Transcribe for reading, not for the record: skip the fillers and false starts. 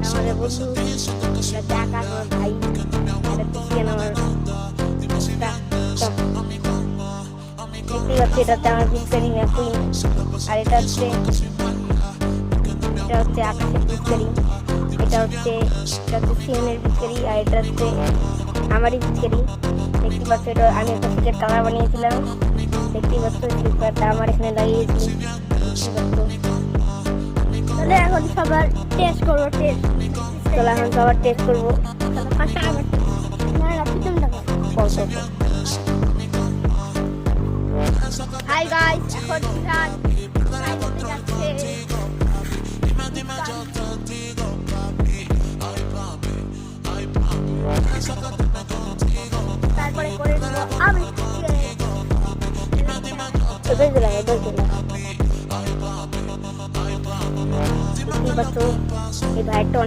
আমাদের বন্ধু টাকা আমার ভাই দেখতে পাচ্ছি এটাতে আমার পিচকারি ম্যাকুইন আর এটা হচ্ছে আকাশের পিচকারি এটা হচ্ছে সিএনের পিচকারি আর এটা হচ্ছে আমারই পিচকারি দেখতে পাচ্ছ এটা আমি একটা সিকেট কালার বানিয়েছিলাম দেখতে পাচ্ছ স্লিপারটা আমার এখানে লাগিয়েছি তাহলে এখন সবার টেস্ট করবো হাই গাইস এখন তারপরে করে দেবো আমি এই ভাইটা